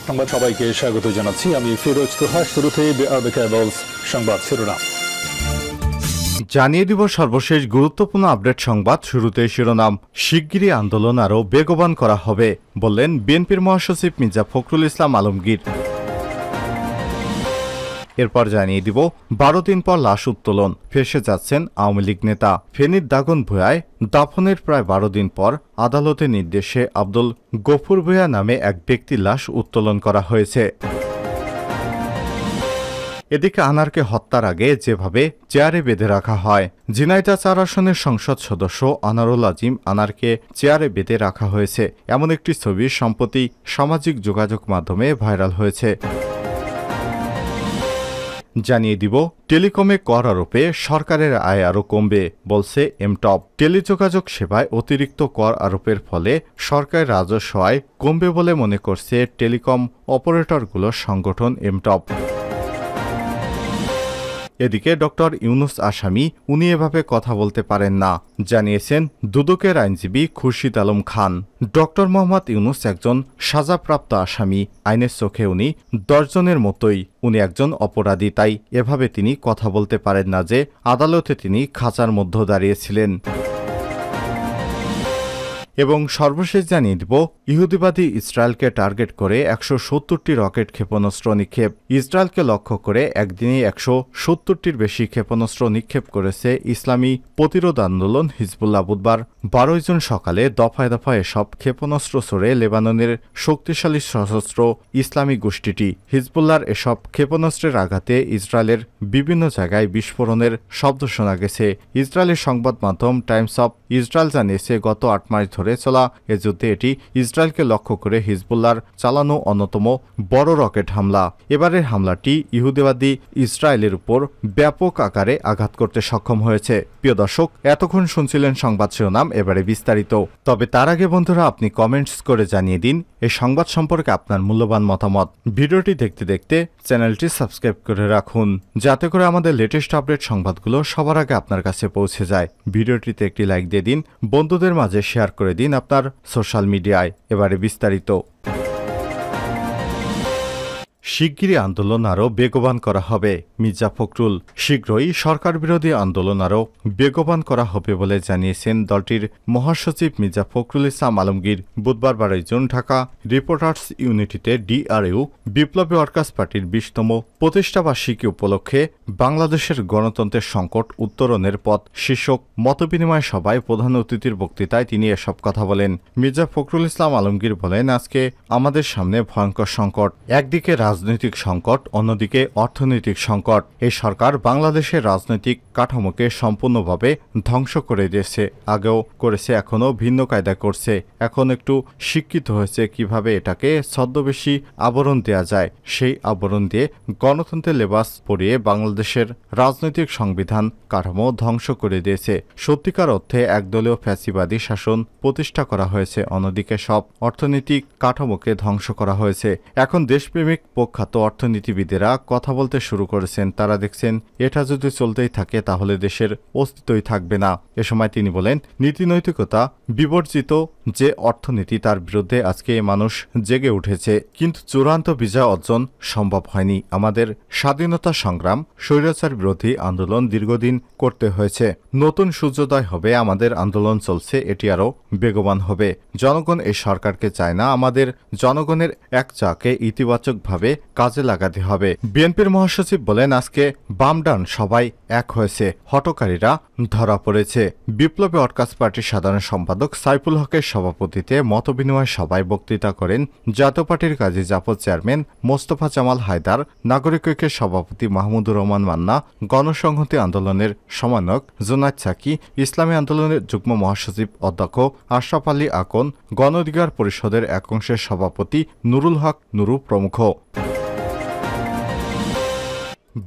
সংবাদ সবাইকে স্বাগত জানাচ্ছি। আমি ফিরোজ তোহা। শুরুতে সংবাদ শিরোনাম জানিয়ে দিব সর্বশেষ গুরুত্বপূর্ণ আপডেট সংবাদ। শুরুতে শিরোনাম, শিগগিরই আন্দোলন আরও বেগবান করা হবে বললেন বিএনপির মহাসচিব মির্জা ফখরুল ইসলাম আলমগীর। এরপর জানিয়ে দিব 12 দিন পর লাশ উত্তোলন, ফেসে যাচ্ছেন আওয়ামী লীগ নেতা। ফেনীর দাগনভূঞায় দাফনের প্রায় 12 দিন পর আদালতের নির্দেশে আব্দুল গফুর ভূঁইয়া নামে এক ব্যক্তির লাশ উত্তোলন করা হয়েছে। এদিকে আনারকে হত্যার আগে যেভাবে চেয়ারে বেঁধে রাখা হয়, ঝিনাইদহ 4 আসনের সংসদ সদস্য আনারুল আজিম আনারকে চেয়ারে বেঁধে রাখা হয়েছে, এমন একটি ছবি সম্প্রতি সামাজিক যোগাযোগ মাধ্যমে ভাইরাল হয়েছে। জানিয়ে দিব টেলিকমে কর আরোপে সরকারের আয় আরও কমবে বলছে এমটব। টেলিযোগাযোগ সেবায় অতিরিক্ত কর আরোপের ফলে সরকারের রাজস্ব আয় কমবে বলে মনে করছে টেলিকম অপারেটরগুলোর সংগঠন এমটব। এদিকে ডক্টর ইউনুস আসামি, উনি এভাবে কথা বলতে পারেন না জানিয়েছেন দুদকের আইনজীবী খুরশিদ আলম খান। ডক্টর মোহাম্মদ ইউনুস একজন সাজাপ্রাপ্ত আসামি, আইনের চোখে উনি 10 জনের মতোই। উনি একজন অপরাধী, তাই এভাবে তিনি কথা বলতে পারেন না যে আদালতে তিনি খাঁচার মধ্যে দাঁড়িয়েছিলেন। এবং সর্বশেষ জানিয়ে দিব ইহুদিবাদী ইসরায়েলকে টার্গেট করে 170টি রকেট ক্ষেপণাস্ত্র নিক্ষেপ। ইসরায়েলকে লক্ষ্য করে একদিনে 170টির বেশি ক্ষেপণাস্ত্র নিক্ষেপ করেছে ইসলামী প্রতিরোধ আন্দোলন হিজবুল্লাহ। বুধবার 12 জুন সকালে দফায় দফায় এসব ক্ষেপণাস্ত্র ছড়ে লেবাননের শক্তিশালী সশস্ত্র ইসলামী গোষ্ঠীটি। হিজবুল্লাহর এসব ক্ষেপণাস্ত্রের আঘাতে ইসরায়েলের বিভিন্ন জায়গায় বিস্ফোরণের শব্দ শোনা গেছে। ইসরায়েলের সংবাদ মাধ্যম টাইমস অব ইসরায়েল জানিয়েছে গত 8 মাস ধরে চলা এ যুদ্ধে এটি ইসরায়েলকে লক্ষ্য করে হিজবুল্লাহর চালানো অন্যতম বড় রকেট হামলা। এবারের হামলাটি ইহুদিবাদী ইসরায়েলের উপর ব্যাপক আকারে আঘাত করতে সক্ষম হয়েছে। প্রিয় দর্শক, এতক্ষণ শুনছিলেন সংবাদ শিরোনাম, এবারে বিস্তারিত। তবে তার আগে বন্ধুরা, আপনি কমেন্টস করে জানিয়ে দিন এই সংবাদ সম্পর্কে আপনার মূল্যবান মতামত। ভিডিওটি দেখতে দেখতে চ্যানেলটি সাবস্ক্রাইব করে রাখুন, যাতে করে আমাদের লেটেস্ট আপডেট সংবাদগুলো সবার আগে আপনার কাছে পৌঁছে যায়। ভিডিওটিতে একটি লাইক দিয়ে দিন, বন্ধুদের মাঝে শেয়ার করে দিন আপনার সোশ্যাল মিডিয়ায়। এবারে বিস্তারিত। শিগগিরই আন্দোলন আরও বেগবান করা হবে মির্জা ফখরুল। শীঘ্রই সরকার বিরোধী আন্দোলন আরও বেগবান করা হবে বলে জানিয়েছেন দলটির মহাসচিব মির্জা ফখরুল ইসলাম আলমগীর। বুধবার 12 জুন ঢাকা রিপোর্টার্স ইউনিটিতে ডিআরইউ বিপ্লবী ওয়ার্কার্স পার্টির 20তম প্রতিষ্ঠাবার্ষিকী উপলক্ষে বাংলাদেশের গণতন্ত্রের সংকট উত্তরণের পথ শীর্ষক মতবিনিময় সভায় প্রধান অতিথির বক্তৃতায় তিনি এসব কথা বলেন। মির্জা ফখরুল ইসলাম আলমগীর বলেন, আজকে আমাদের সামনে ভয়ঙ্কর সংকট। একদিকে রাজনৈতিক সংকট, অন্যদিকে অর্থনৈতিক সংকট। এই সরকার বাংলাদেশের রাজনৈতিক কাঠামোকে সম্পূর্ণভাবে ধ্বংস করে দিয়েছে। আগেও করেছে, এখনও ভিন্ন কায়দায় করছে। এখন একটু শিক্ষিত হয়েছে কিভাবে এটাকে ছদ্মবেশী আবরণ দেয়া যায়। সেই আবরণ দিয়ে গণতন্ত্রের লেবাস পরিয়ে বাংলাদেশের রাজনৈতিক সংবিধান কাঠামো ধ্বংস করে দিয়েছে। সত্যিকার অর্থে একদলীয় ফ্যাসিবাদী শাসন প্রতিষ্ঠা করা হয়েছে। অন্যদিকে সব অর্থনৈতিক কাঠামোকে ধ্বংস করা হয়েছে। এখন দেশপ্রেমিক প্রখ্যাত অর্থনীতিবিদেরা কথা বলতে শুরু করেছেন। তারা দেখছেন এটা যদি চলতেই থাকে তাহলে দেশের অস্তিত্বই থাকবে না। এ সময় তিনি বলেন, নীতিনৈতিকতা বিবর্জিত যে অর্থনীতি, তার বিরুদ্ধে আজকে মানুষ জেগে উঠেছে, কিন্তু চূড়ান্ত বিজয় অর্জন সম্ভব হয়নি। আমাদের স্বাধীনতা সংগ্রাম, স্বৈরাচার বিরোধী আন্দোলন দীর্ঘদিন করতে হয়েছে। নতুন সূর্যোদয় হবে। আমাদের আন্দোলন চলছে, এটি আরও বেগবান হবে। জনগণ এই সরকারকে চায় না। আমাদের জনগণের এক চাকে ইতিবাচকভাবে কাজে লাগাতে হবে। বিএনপির মহাসচিব বলেন, আজকে বাম ডান সবাই এক হয়েছে, হটকারীরা ধরা পড়েছে। বিপ্লবী ওয়ার্কার্স পার্টির সাধারণ সম্পাদক সাইফুল হকের সভাপতিত্বে মতবিনিময় সভায় বক্তৃতা করেন জাতীয় পার্টির কাজী জাফর চেয়ারম্যান মোস্তফা জামাল হায়দার, নাগরিক ঐক্যের সভাপতি মাহমুদুর রহমান মান্না, গণসংহতি আন্দোলনের সমন্বয়ক জুনায়েদ সাকি, ইসলামী আন্দোলনের যুগ্ম মহাসচিব অধ্যক্ষ আশরাফ আলী আকন, গণ অধিকার পরিষদের একাংশের সভাপতি নুরুল হক নুরু প্রমুখ।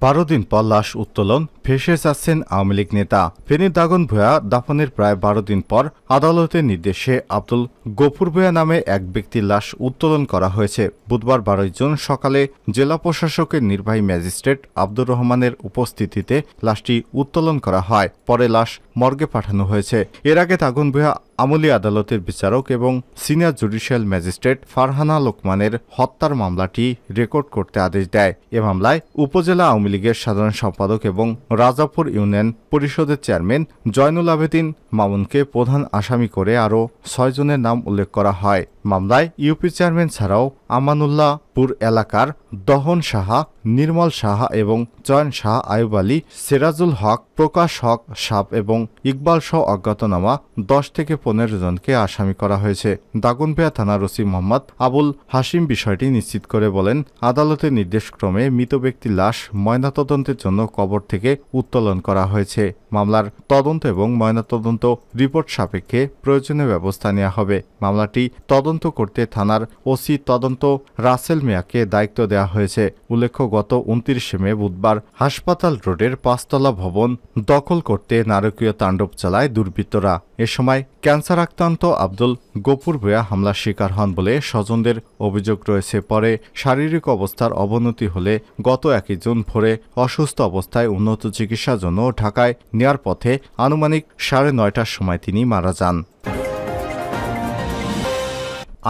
12 দিন পর লাশ উত্তোলন, ফেসে যাচ্ছেন আওয়ামী লীগ নেতা। ফেনীর দাগনভূঞা দাফনের প্রায় 12 দিন পর আদালতের নির্দেশে আব্দুল গফুর ভূঁইয়া নামে এক ব্যক্তির লাশ উত্তোলন করা হয়েছে। বুধবার 12 জুন সকালে জেলা প্রশাসকের নির্বাহী ম্যাজিস্ট্রেট আব্দুর রহমানের উপস্থিতিতে লাশটি উত্তোলন করা হয়। পরে লাশ মর্গে পাঠানো হয়েছে। এর আগে দাগনভূঞা আমলি আদালতের বিচারক এবং সিনিয়র জুডিশিয়াল ম্যাজিস্ট্রেট ফারহানা লোকমানের হত্যার মামলাটি রেকর্ড করতে আদেশ দেয়। এ মামলায় উপজেলা আওয়ামী লীগের সাধারণ সম্পাদক এবং রাজাপুর ইউনিয়ন পরিষদের চেয়ারম্যান জয়নুল আবেদিন মামুনকে প্রধান আসামি করে আরও 6 জনের নাম উল্লেখ করা হয়। মামলায় ইউপি চেয়ারম্যান ছাড়াও আমানুল্লাহপুর এলাকার দহন সাহা, নির্মল সাহা এবং চয়ন শাহ, আয়ুব আলী, সিরাজুল হক, প্রকাশ হক সাপ এবং ইকবাল সহ অজ্ঞাতনামা 10 থেকে 15 জনকে আসামি করা হয়েছে। দাগনভূঞা থানার ওসি মোহাম্মদ আবুল হাশিম বিষয়টি নিশ্চিত করে বলেন, আদালতের নির্দেশক্রমে মৃত ব্যক্তির লাশ ময়নাতদন্তের জন্য কবর থেকে উত্তোলন করা হয়েছে। মামলার তদন্ত এবং ময়নাতদন্ত রিপোর্ট সাপেক্ষে প্রয়োজনীয় ব্যবস্থা নেওয়া হবে। মামলাটি তদন্ত করতে থানার ওসি তদন্ত রাসেল মিয়াকে দায়িত্ব দেওয়া হয়েছে। উল্লেখ্য, গত 29 মে বুধবার হাসপাতাল রোডের 5তলা ভবন দখল করতে নারকীয় তাণ্ডব চালায় দুর্বৃত্তরা। এ সময় ক্যান্সার আক্রান্ত আব্দুল গফুর ভূঁইয়া হামলার শিকার হন বলে স্বজনদের অভিযোগ রয়েছে। পরে শারীরিক অবস্থার অবনতি হলে গত 1 জুন ভোরে অসুস্থ অবস্থায় উন্নত চিকিৎসার জন্য ঢাকায় নেয়ার পথে আনুমানিক 9:30টার সময় তিনি মারা যান।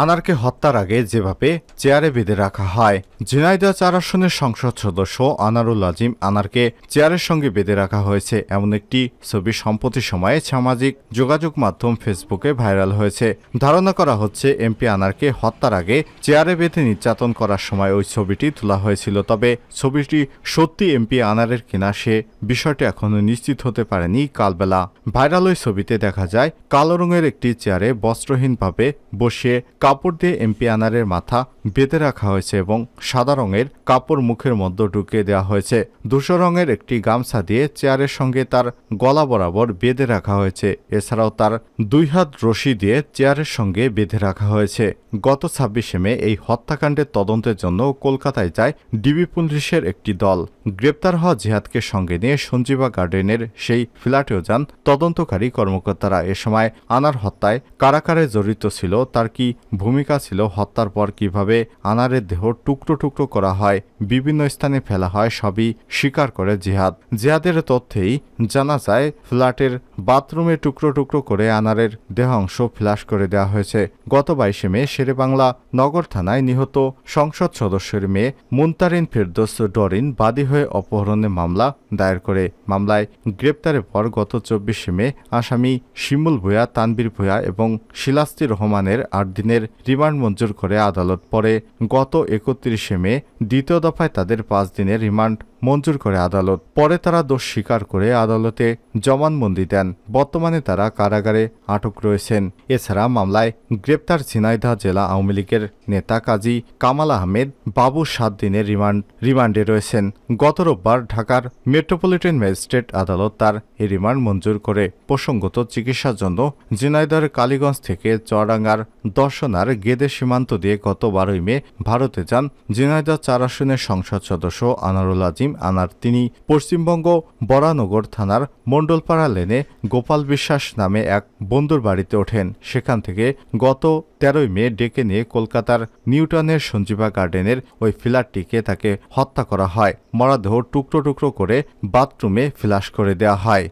আনারকে হত্যার আগে যেভাবে চেয়ারে বেঁধে রাখা হয়। ঝিনাইদহ 4 আসনের সংসদ সদস্য আনারুল আজিম আনারকে চেয়ারের সঙ্গে বেঁধে রাখা হয়েছে এমন একটি ছবি সম্প্রতি সময়ে সামাজিক যোগাযোগ মাধ্যম ফেসবুকে ভাইরাল হয়েছে। ধারণা করা হচ্ছে এমপি আনারকে হত্যার আগে চেয়ারে বেঁধে নির্যাতন করার সময় ওই ছবিটি তোলা হয়েছিল। তবে ছবিটি সত্যি এমপি আনারের কিনা সে বিষয়টি এখনো নিশ্চিত হতে পারেনি কালবেলা। ভাইরাল ওই ছবিতে দেখা যায় কালো রঙের একটি চেয়ারে বস্ত্রহীনভাবে বসিয়ে কাপড় দিয়ে এমপি আনারের মাথা বেঁধে রাখা হয়েছে এবং সাদা রঙের কাপড় মুখের মধ্যে ঢুকিয়ে দেওয়া হয়েছে। ধূসর রঙের একটি গামছা দিয়ে চেয়ারের সঙ্গে তার গলা বরাবর বেঁধে রাখা হয়েছে। এছাড়াও তার 2 হাত রশি দিয়ে চেয়ারের সঙ্গে বেঁধে রাখা হয়েছে। গত 26 মে এই হত্যাকাণ্ডের তদন্তের জন্য কলকাতায় যায় ডিবি পুলিশের একটি দল। গ্রেপ্তার হওয়া জিহাদকে সঙ্গে নিয়ে সঞ্জীবা গার্ডেনের সেই ফ্ল্যাটেও যান তদন্তকারী কর্মকর্তারা। এ সময় আনার হত্যায় কারাগারে জড়িত ছিল, তার কি ভূমিকা ছিল, হত্যার পর কিভাবে আনারের দেহ টুকরো টুকরো করা হয়, বিভিন্ন স্থানে ফেলা হয়, সবই স্বীকার করে জিহাদ। জিহাদের তথ্যেই জানা যায় ফ্ল্যাটের বাথরুমে টুকরো টুকরো করে আনারের দেহাংশ ফ্ল্যাশ করে দেওয়া হয়েছে। গত 22 মে শেরেবাংলা নগর থানায় নিহত সংসদ সদস্যের মেয়ে মুনতারিন ফেরদৌস ডরিন বাদী হয়ে অপহরণের মামলা দায়ের করে। মামলায় গ্রেপ্তারের পর গত 24 মে আসামি শিমুল ভূঁইয়া, তানবীর ভূঁইয়া এবং শিলাস্তি রহমানের 8 দিনের রিমান্ড মঞ্জুর করে আদালত। পরে গত 31 মে দ্বিতীয় দফায় তাদের 5 দিনের রিমান্ড মঞ্জুর করে আদালত। পরে তারা দোষ স্বীকার করে আদালতে জবানবন্দি দেন। বর্তমানে তারা কারাগারে আটক রয়েছেন। এছাড়া মামলায় গ্রেপ্তার ঝিনাইদহ জেলা আওয়ামী লীগের নেতা কাজী কামাল আহমেদ বাবু 7 দিনের রিমান্ডে রয়েছেন। গত রোববার ঢাকার মেট্রোপলিটন ম্যাজিস্ট্রেট আদালত তার এই রিমান্ড মঞ্জুর করে প্রসঙ্গত চিকিৎসার জন্য ঝিনাইদহের কালীগঞ্জ থেকে চুয়াডাঙ্গার দর্শনার গেদে সীমান্ত দিয়ে গত 12 মে ভারতে যান ঝিনাইদহ 4 আসনের সংসদ সদস্য আনারুল আজিম আনার। তিনি পশ্চিমবঙ্গ বরানগর থানার মণ্ডলপাড়া লেনে গোপাল বিশ্বাস নামে এক বন্ধুর বাড়িতে ওঠেন। সেখান থেকে গত 13 মে ডেকে নিয়ে কলকাতার নিউটাউনের সঞ্জীবা গার্ডেনের ওই ফ্ল্যাটটিকে তাকে হত্যা করা হয়। মরদেহ টুকরো টুকরো করে বাথরুমে ফ্ল্যাশ করে দেওয়া হয়।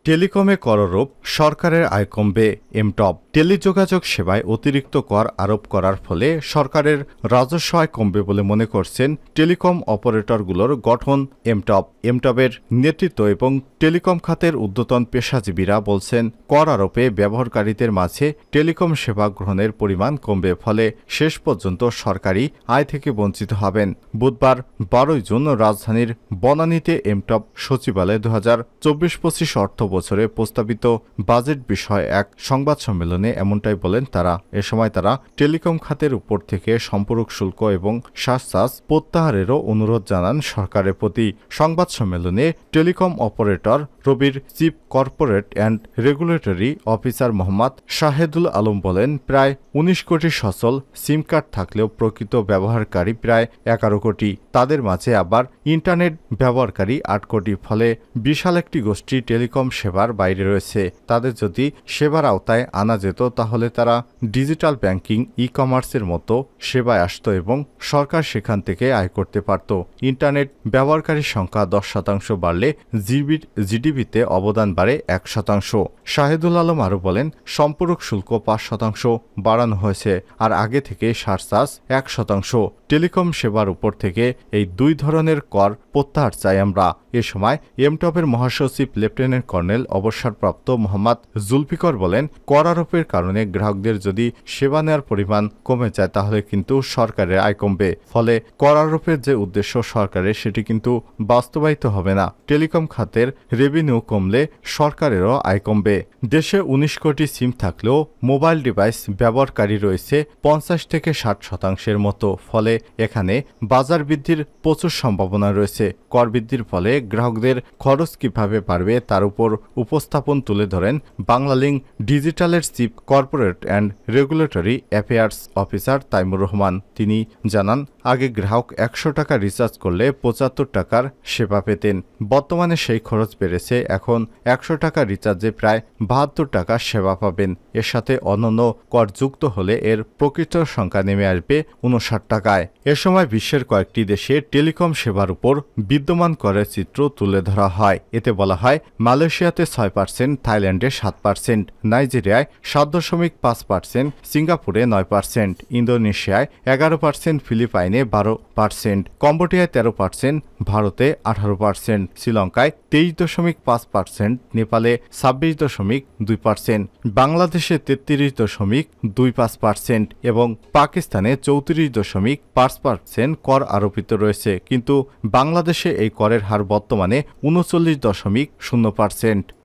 টেলিকমে কররোপ, সরকারের আয় কমবে। এমটব টেলিযোগাযোগ সেবায় অতিরিক্ত কর আরোপ করার ফলে সরকারের রাজস্ব আয় কমবে বলে মনে করছেন টেলিকম অপারেটরগুলোর গঠন এমটবের নেতৃত্ব এবং টেলিকম খাতের ঊর্ধ্বতন পেশাজীবীরা বলছেন, কর আরোপে ব্যবহারকারীদের মাঝে টেলিকম সেবা গ্রহণের পরিমাণ কমবে, ফলে শেষ পর্যন্ত সরকারি আয় থেকে বঞ্চিত হবেন। বুধবার 12 জুন রাজধানীর বনানীতে এমটব সচিবালয়ে 2024-25 অর্থ বছরে প্রস্তাবিত বাজেট বিষয়ে এক সংবাদ সম্মেলনে এমনটাই বলেন তারা। এ সময় তারা টেলিকম খাতের উপর থেকে সম্পূরক শুল্ক এবং শ্বাস প্রত্যাহারেরও অনুরোধ জানান সরকারের প্রতি। সংবাদ সম্মেলনে টেলিকম অপারেটর রবির chief corporate and regulatory officer Mohammad Shahedul Alam বলেন, প্রায় 19 কোটি সচল সিম কার্ড থাকলেও প্রকৃত ব্যবহারকারী প্রায় 11 কোটি। তাদের মাঝে আবার ইন্টারনেট ব্যবহারকারী 8 কোটি। ফলে বিশাল একটি গোষ্ঠী টেলিকম সেবার বাইরে রয়েছে। তাদের যদি সেবার আওতায় আনা যেত তাহলে তারা ডিজিটাল ব্যাংকিং, ই-কমার্সের মতো সেবায় আসত এবং সরকার সেখান থেকে আয় করতে পারত। ইন্টারনেট ব্যবহারকারীর সংখ্যা 10% বাড়লে জিডিপিতে অবদান বাড়ে 1%। শাহিদুল আলম আরও বলেন, সম্পূরক শুল্ক 5% বাড়ানো হয়েছে, আর আগে থেকে সারচার্জ 1%। টেলিকম সেবার উপর থেকে এই দুই ধরনের কর প্রত্যাহার চাই আমরা। এ সময় এমটবের মহাসচিব লেফটেন্যান্ট কর্নেল অবসরপ্রাপ্ত মোহাম্মদ জুলফিকর বলেন, কর আরোপের কারণে গ্রাহকদের যদি সেবা নেওয়ার পরিমাণ কমে যায় তাহলে কিন্তু সরকারের আয় কমবে। ফলে কর আরোপের যে উদ্দেশ্য সরকারের সেটি কিন্তু বাস্তবায়িত হবে না। টেলিকম খাতের রেভিনিউ কমলে সরকারেরও আয় কমবে। দেশে 19 কোটি সিম থাকলেও মোবাইল ডিভাইস ব্যবহারকারী রয়েছে 50 থেকে 60% মতো। ফলে এখানে বাজার বৃদ্ধির প্রচুর সম্ভাবনা রয়েছে। কর বৃদ্ধির ফলে গ্রাহকদের খরচ কিভাবে বাড়বে তার উপর উপস্থাপন তুলে ধরেন বাংলালিংক ডিজিটালের chief corporate and regulatory affairs officer Taimur Rahman. তিনি জানান, আগে গ্রাহক 100 টাকা রিচার্জ করলে 75 টাকার সেবা পেতেন। বর্তমানে সেই খরচ বেড়েছে, এখন 100 টাকা রিচার্জে প্রায় 72 টাকা সেবা পাবেন। এর সাথে অন্যান্য কর যুক্ত হলে এর প্রকৃত সংখ্যা নেমে আসবে 59 টাকায়। এ সময় বিশ্বের কয়েকটি দেশে টেলিকম সেবার উপর বিদ্যমান করের চিত্র তুলে ধরা হয়। এতে বলা হয়, মালয়েশিয়াতে 6%, থাইল্যান্ডে 7%, নাইজেরিয়ায় 7.5%, সিঙ্গাপুরে 9%, ইন্দোনেশিয়ায় 11%, ফিলিপাইনে 12%, কম্বোডিয়ায় 13%, ভারতে 18%, শ্রীলঙ্কায় 23.5%, নেপালে 26.2%, বাংলাদেশে 33.25% এবং পাকিস্তানে 34.5% কর আরোপিত রয়েছে। কিন্তু বাংলাদেশে এই করের হার বর্তমানে 39.0%।